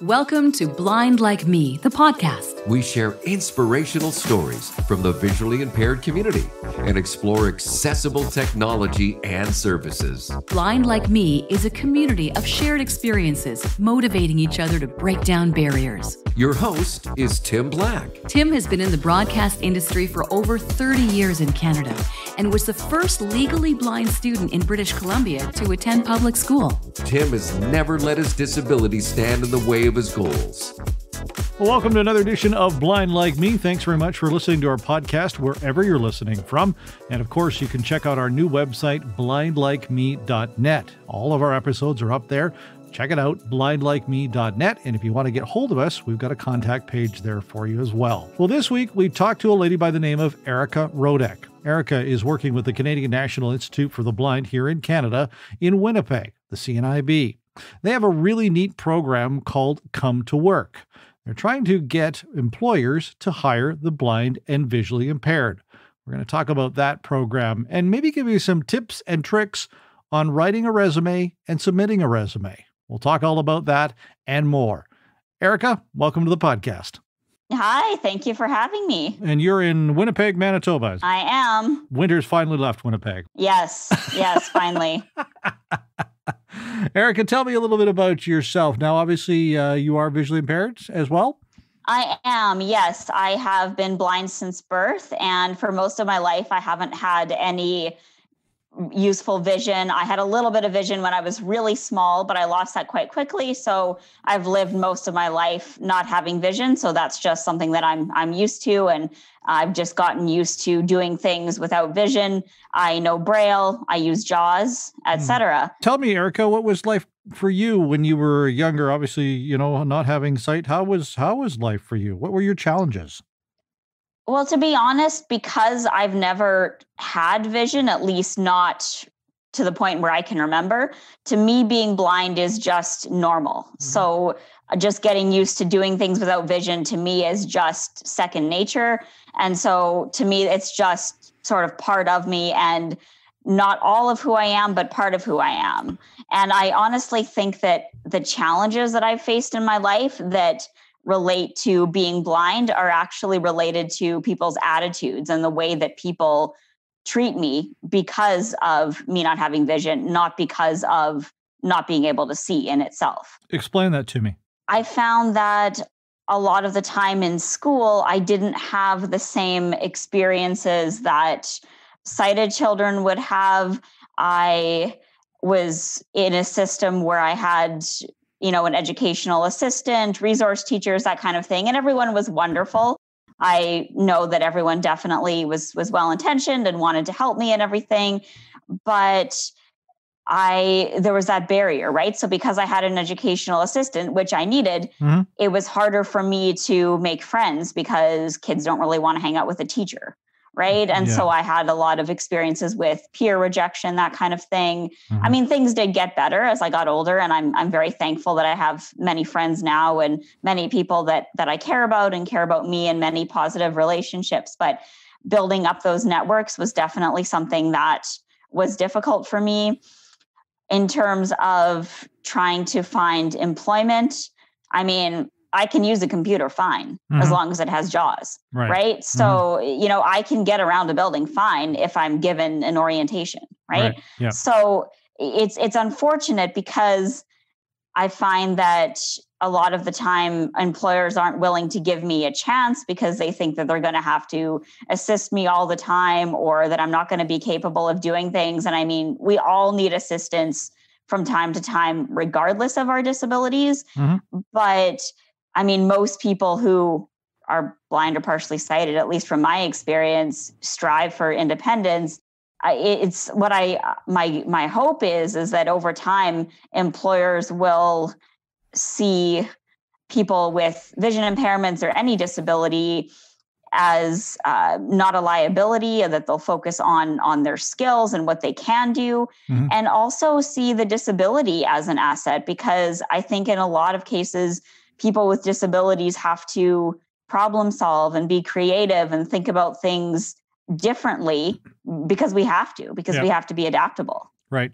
Welcome to Blind Like Me, the podcast. We share inspirational stories from the visually impaired community and explore accessible technology and services. Blind Like Me is a community of shared experiences, motivating each other to break down barriers. Your host is Tim Black. Tim has been in the broadcast industry for over 30 years in Canada and was the first legally blind student in British Columbia to attend public school. Tim has never let his disability stand in the way of his goals. Well, welcome to another edition of Blind Like Me. Thanks very much for listening to our podcast wherever you're listening from. And of course, you can check out our new website, blindlikeme.net. All of our episodes are up there. Check it out, blindlikeme.net. And if you want to get hold of us, we've got a contact page there for you as well. Well, this week we talked to a lady by the name of Erika Rodeck. Erika is working with the Canadian National Institute for the Blind here in Canada in Winnipeg, the CNIB. They have a really neat program called Come to Work. They're trying to get employers to hire the blind and visually impaired. We're going to talk about that program and maybe give you some tips and tricks on writing a resume and submitting a resume. We'll talk all about that and more. Erika, welcome to the podcast. Hi, thank you for having me. And you're in Winnipeg, Manitoba. I am. Winter's finally left Winnipeg. Yes, finally. Erika, tell me a little bit about yourself. Now, obviously, you are visually impaired as well? I am, yes. I have been blind since birth, and for most of my life, I haven't had any useful vision. I had a little bit of vision when I was really small, but I lost that quite quickly. So I've lived most of my life not having vision. So that's just something that I'm used to. And I've just gotten used to doing things without vision. I know Braille, I use JAWS, etc. Tell me, Erika, what was life for you when you were younger? Obviously, not having sight. How was life for you? What were your challenges? Well, to be honest, because I've never had vision, at least not to the point where I can remember, to me, being blind is just normal. Mm-hmm. So just getting used to doing things without vision to me is just second nature. And so to me, it's just sort of part of me and not all of who I am, but part of who I am. And I honestly think that the challenges that I've faced in my life that relate to being blind are actually related to people's attitudes and the way that people treat me because of me not having vision, not because of not being able to see in itself. Explain that to me. I found that a lot of the time in school, I didn't have the same experiences that sighted children would have. I was in a system where I had an educational assistant, resource teachers, that kind of thing. And everyone was wonderful. I know that everyone definitely was well-intentioned and wanted to help me and everything. But there was that barrier, right? So because I had an educational assistant, which I needed, mm-hmm. It was harder for me to make friends because kids don't really want to hang out with a teacher. Right. And so I had a lot of experiences with peer rejection, that kind of thing. Mm-hmm. I mean, things did get better as I got older, and I'm very thankful that I have many friends now and many people that I care about and care about me, and many positive relationships. But building up those networks was definitely something that was difficult for me in terms of trying to find employment. I mean, I can use a computer fine, mm-hmm. as long as it has JAWS, right? So, mm-hmm. I can get around a building fine if I'm given an orientation, right? Yeah. So it's unfortunate because I find that a lot of the time employers aren't willing to give me a chance because they think that they're going to have to assist me all the time, or that I'm not going to be capable of doing things. And I mean, we all need assistance from time to time, regardless of our disabilities. Mm-hmm. But I mean, most people who are blind or partially sighted, at least from my experience, strive for independence. It's what my hope is that over time, employers will see people with vision impairments or any disability as not a liability, and that they'll focus on their skills and what they can do, mm-hmm. and also see the disability as an asset, because I think in a lot of cases, people with disabilities have to problem solve and be creative and think about things differently because we have to be adaptable. Right.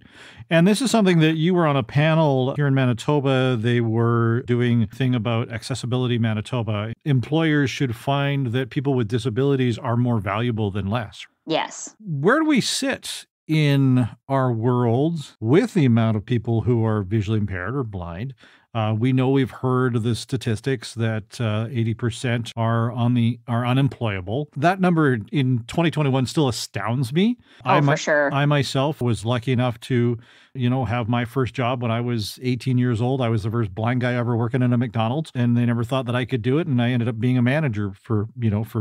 And this is something that you were on a panel here in Manitoba. They were doing a thing about Accessibility Manitoba. Employers should find that people with disabilities are more valuable than less. Yes. Where do we sit in our world with the amount of people who are visually impaired or blind? We know we've heard the statistics that 80% are unemployable. That number in 2021 still astounds me. For sure. I myself was lucky enough to, have my first job when I was 18 years old. I was the first blind guy ever working in a McDonald's, and they never thought that I could do it. And I ended up being a manager for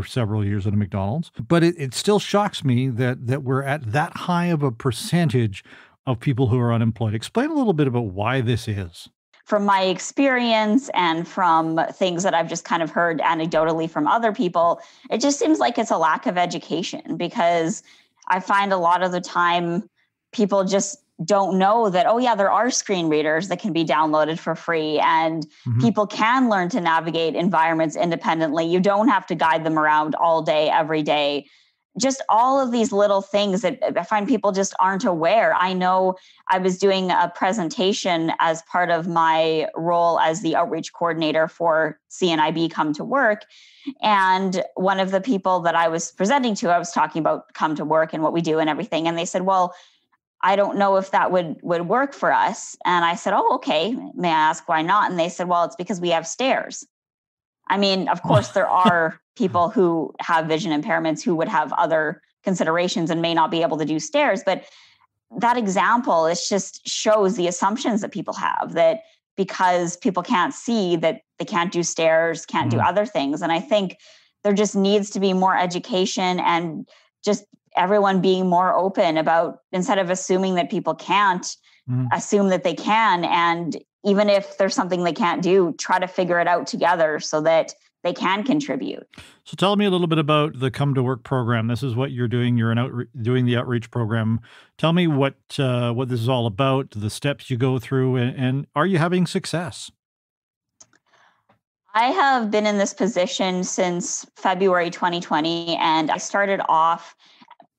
several years at a McDonald's. But it still shocks me that we're at that high of a percentage of people who are unemployed. Explain a little bit about why this is. From my experience and from things that I've just kind of heard anecdotally from other people, it just seems like it's a lack of education, because I find a lot of the time people just don't know that, oh yeah, there are screen readers that can be downloaded for free, and people can learn to navigate environments independently. You don't have to guide them around all day, every day. Just all of these little things that I find people just aren't aware. I know I was doing a presentation as part of my role as the outreach coordinator for CNIB Come to Work. And one of the people that I was presenting to, I was talking about Come to Work and what we do and everything. And they said, well, I don't know if that would work for us. And I said, oh, okay. May I ask why not? And they said, well, it's because we have stairs. I mean, of course, there are people who have vision impairments who would have other considerations and may not be able to do stairs. But that example, it just shows the assumptions that people have, that because people can't see, that they can't do stairs, can't do other things. And I think there just needs to be more education and just everyone being more open about, instead of assuming that people can't, assume that they can. And even if there's something they can't do, try to figure it out together so that they can contribute. So tell me a little bit about the Come to Work program. This is what you're doing. You're doing the outreach program. Tell me what this is all about, the steps you go through, and are you having success? I have been in this position since February 2020, and I started off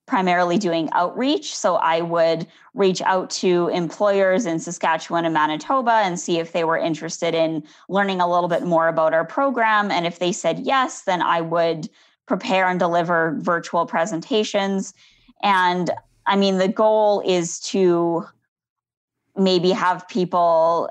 primarily doing outreach. So I would reach out to employers in Saskatchewan and Manitoba and see if they were interested in learning a little bit more about our program. And if they said yes, then I would prepare and deliver virtual presentations. And I mean, the goal is to maybe have people,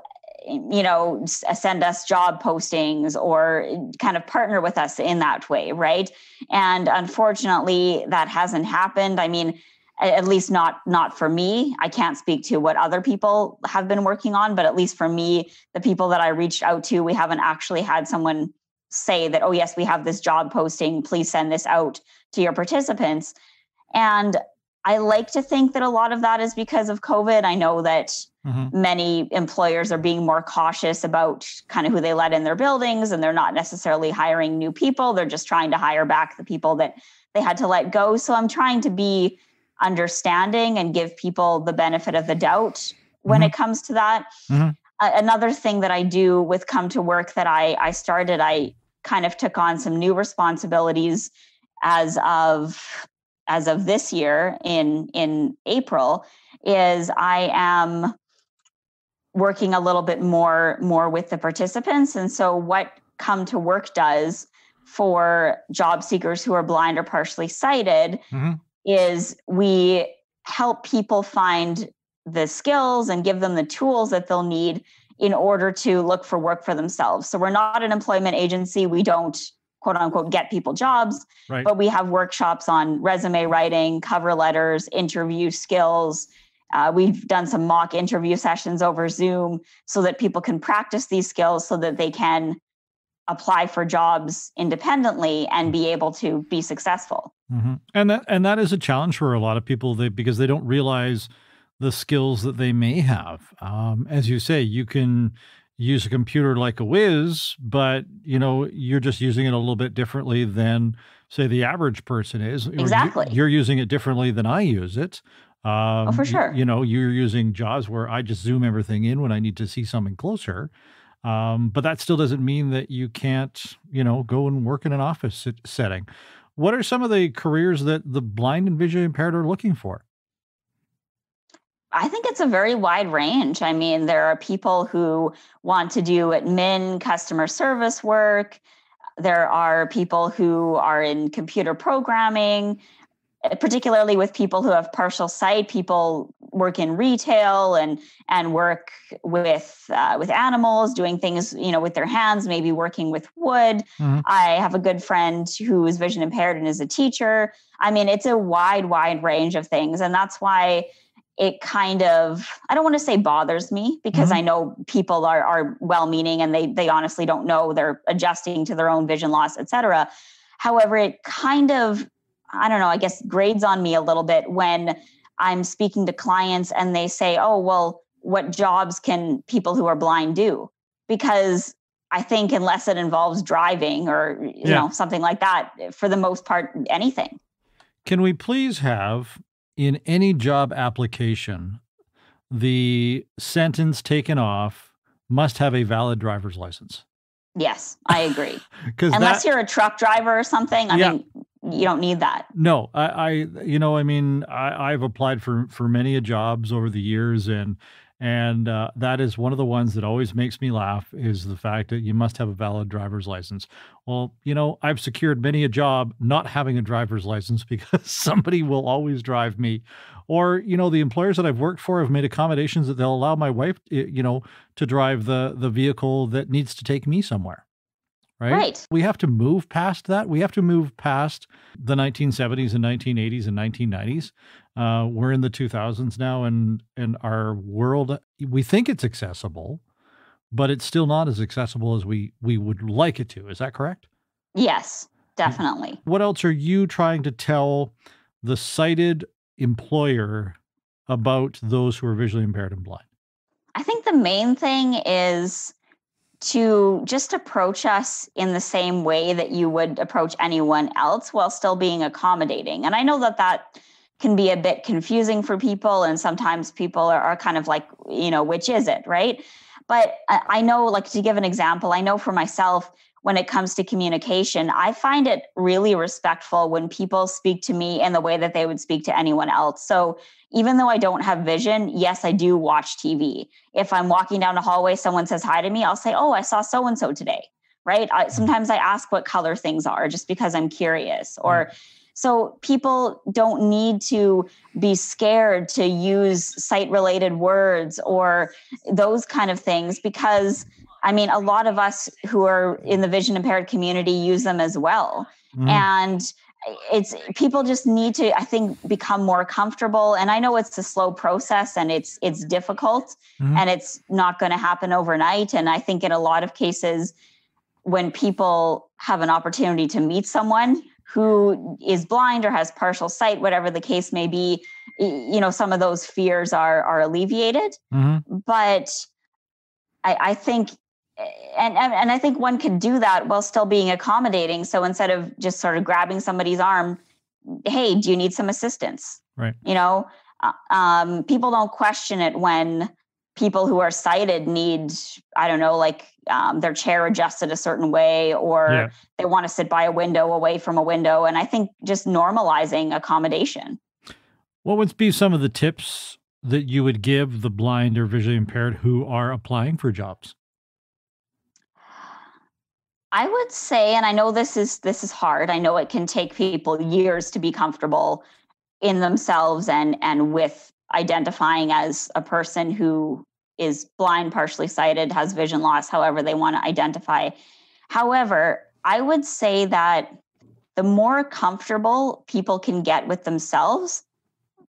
send us job postings or kind of partner with us in that way, right? And unfortunately, that hasn't happened. I mean, at least not for me. I can't speak to what other people have been working on, but at least for me, the people that I reached out to, we haven't actually had someone say that, oh yes, we have this job posting, please send this out to your participants. And I like to think that a lot of that is because of COVID. I know that many employers are being more cautious about kind of who they let in their buildings, and they're not necessarily hiring new people. They're just trying to hire back the people that they had to let go. So I'm trying to be understanding and give people the benefit of the doubt when it comes to that. Another thing that I do with Come to Work that I started, I kind of took on some new responsibilities as of this year in April, is I am working a little bit more with the participants. And so what Come to Work does for job seekers who are blind or partially sighted is we help people find the skills and give them the tools that they'll need in order to look for work for themselves. So we're not an employment agency. We don't, quote unquote, get people jobs, right, but we have workshops on resume writing, cover letters, interview skills. We've done some mock interview sessions over Zoom so that people can practice these skills so that they can apply for jobs independently and be able to be successful. And that is a challenge for a lot of people because they don't realize the skills that they may have. As you say, you can use a computer like a whiz, but you're just using it a little bit differently than, say, the average person is. Exactly. You're using it differently than I use it. For sure. You're using JAWS where I just zoom everything in when I need to see something closer. But that still doesn't mean that you can't, go and work in an office setting. What are some of the careers that the blind and visually impaired are looking for? I think it's a very wide range. I mean, there are people who want to do admin, customer service work. There are people who are in computer programming, particularly with people who have partial sight. People work in retail and work with animals, doing things, with their hands, maybe working with wood. Mm-hmm. I have a good friend who is vision impaired and is a teacher. I mean, it's a wide range of things. And that's why it kind of, I don't want to say bothers me, because Mm-hmm. I know people are well-meaning and they honestly don't know. They're adjusting to their own vision loss, et cetera. However, it kind of, I don't know, I guess grades on me a little bit when I'm speaking to clients and they say, oh, well, what jobs can people who are blind do? Because I think unless it involves driving or, something like that, for the most part, anything. Can we please have, in any job application, the sentence taken off, must have a valid driver's license? Yes, I agree. 'Cause unless you're a truck driver or something, I mean, you don't need that. No, I've applied for many jobs over the years, and that is one of the ones that always makes me laugh, is the fact that you must have a valid driver's license. Well, I've secured many a job not having a driver's license because somebody will always drive me, or the employers that I've worked for have made accommodations that they'll allow my wife, to drive the vehicle that needs to take me somewhere. Right? We have to move past that. We have to move past the 1970s and 1980s and 1990s. We're in the 2000s now, and our world, we think it's accessible, but it's still not as accessible as we would like it to. Is that correct? Yes, definitely. What else are you trying to tell the sighted employer about those who are visually impaired and blind? I think the main thing is to just approach us in the same way that you would approach anyone else while still being accommodating. And I know that can be a bit confusing for people. And sometimes people are kind of like, which is it, right? But I know, like, to give an example, I know for myself, when it comes to communication, I find it really respectful when people speak to me in the way that they would speak to anyone else. So even though I don't have vision, yes, I do watch TV. If I'm walking down a hallway, someone says hi to me, I'll say, oh, I saw so-and-so today, right? Sometimes I ask what color things are just because I'm curious. Or so people don't need to be scared to use sight-related words or those kind of things, because I mean, a lot of us who are in the vision impaired community use them as well. Mm-hmm. And people just need to, I think, become more comfortable. And I know it's a slow process and it's difficult, mm-hmm. and it's not going to happen overnight. And I think in a lot of cases, when people have an opportunity to meet someone who is blind or has partial sight, whatever the case may be, some of those fears are alleviated. Mm-hmm. But I think, and I think one could do that while still being accommodating. So instead of just sort of grabbing somebody's arm, hey, do you need some assistance? Right. People don't question it when people who are sighted need, I don't know, like their chair adjusted a certain way, or they want to sit by a window, away from a window. And I think just normalizing accommodation. What would be some of the tips that you would give the blind or visually impaired who are applying for jobs? I would say, and I know this is hard. I know it can take people years to be comfortable in themselves and with identifying as a person who is blind, partially sighted, has vision loss, however they want to identify. However, I would say that the more comfortable people can get with themselves,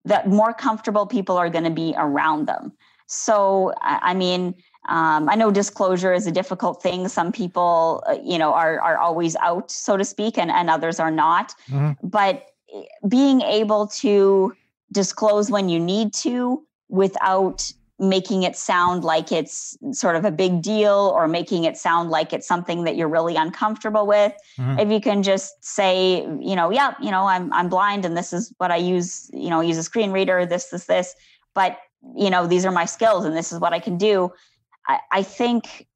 the more comfortable people are going to be around them. So, I mean, I know disclosure is a difficult thing. Some people, are always out, so to speak, and others are not. Mm-hmm. But being able to disclose when you need to without making it sound like it's sort of a big deal or making it sound like it's something that you're really uncomfortable with. Mm-hmm. If you can just say, I'm blind and this is what I use, use a screen reader, this, but, these are my skills and this is what I can do. I think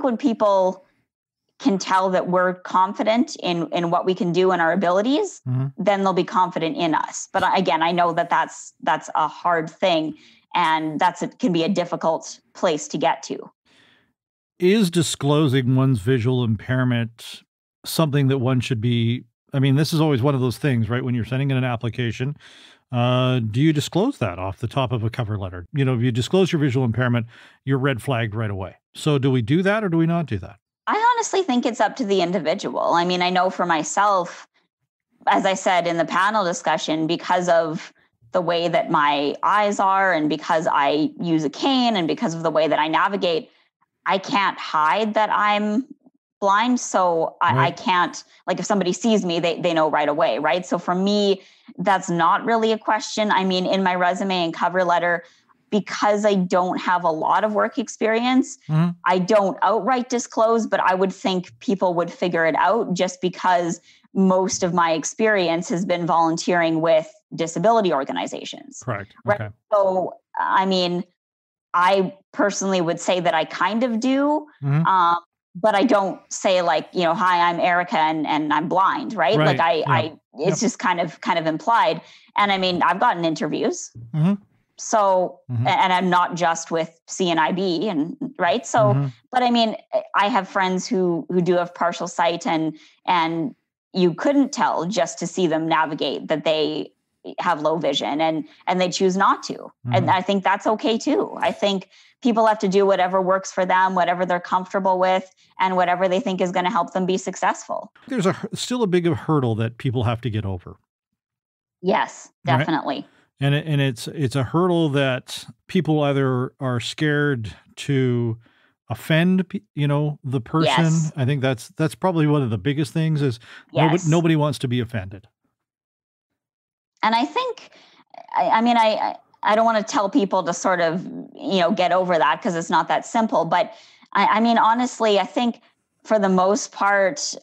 when people can tell that we're confident in what we can do and our abilities, then they'll be confident in us. But again, I know that that's a hard thing, and can be a difficult place to get to. Is disclosing one's visual impairment something that one should be? I mean, this is always one of those things, right? When you're sending in an application, do you disclose that off the top of a cover letter? You know, if you disclose your visual impairment, you're red flagged right away. So do we do that or do we not do that? I honestly think it's up to the individual. I mean, I know for myself, as I said in the panel discussion, because of the way that my eyes are and because I use a cane and because of the way that I navigate, I can't hide that I'm blind. So I can't, like, if somebody sees me, they know right away, right? So for me, that's not really a question. I mean, in my resume and cover letter, because I don't have a lot of work experience, I don't outright disclose, but I would think people would figure it out just because most of my experience has been volunteering with disability organizations. Correct. Right? Okay. So, I mean, I personally would say that I kind of do, but I don't say, like, you know, hi, I'm Erika and I'm blind, right? Like it's just kind of implied. And I mean, I've gotten interviews. So, and I'm not just with CNIB and right. So, but I mean, I have friends who do have partial sight and you couldn't tell just to see them navigate that they have low vision and they choose not to. And I think that's okay too. I think people have to do whatever works for them, whatever they're comfortable with, and whatever they think is going to help them be successful. There's still a big hurdle that people have to get over. Yes, definitely. Right? And it's a hurdle that people either are scared to offend, you know, the person. Yes. I think that's probably one of the biggest things is nobody wants to be offended. And I think, I mean, I don't want to tell people to sort of, you know, get over that because it's not that simple. But I mean, honestly, I think for the most part,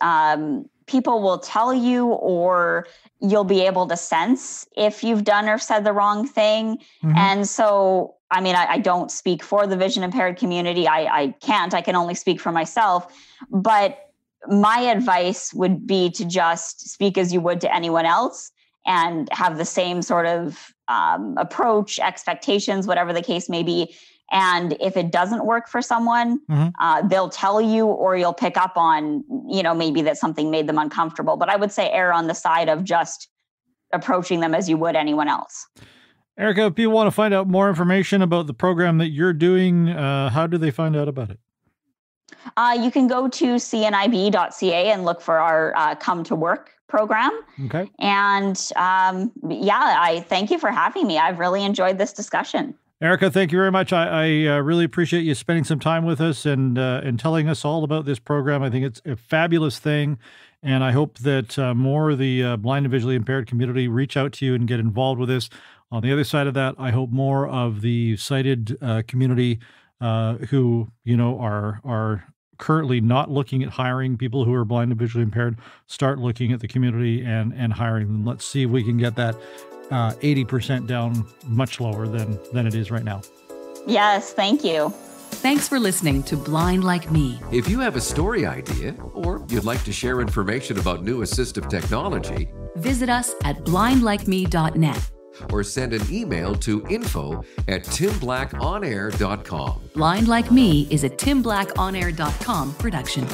people will tell you, or you'll be able to sense if you've done or said the wrong thing. And so, I mean, I don't speak for the vision impaired community. I can't. I can only speak for myself. But my advice would be to just speak as you would to anyone else and have the same sort of approach, expectations, whatever the case may be. And if it doesn't work for someone, they'll tell you, or you'll pick up on, you know, maybe that something made them uncomfortable. But I would say err on the side of just approaching them as you would anyone else. Erika, if people want to find out more information about the program that you're doing, how do they find out about it? You can go to cnib.ca and look for our Come to Work program. Okay. And I thank you for having me. I've really enjoyed this discussion. Erika, thank you very much. I really appreciate you spending some time with us and telling us all about this program. I think it's a fabulous thing, and I hope that more of the blind and visually impaired community reach out to you and get involved with this. On the other side of that, I hope more of the sighted community who, you know, are currently not looking at hiring people who are blind and visually impaired start looking at the community and hiring them. Let's see if we can get that 80% down much lower than it is right now. Yes, thank you. Thanks for listening to Blind Like Me. If you have a story idea or you'd like to share information about new assistive technology, visit us at blindlikeme.net or send an email to info@timblackonair.com. Blind Like Me is a timblackonair.com production.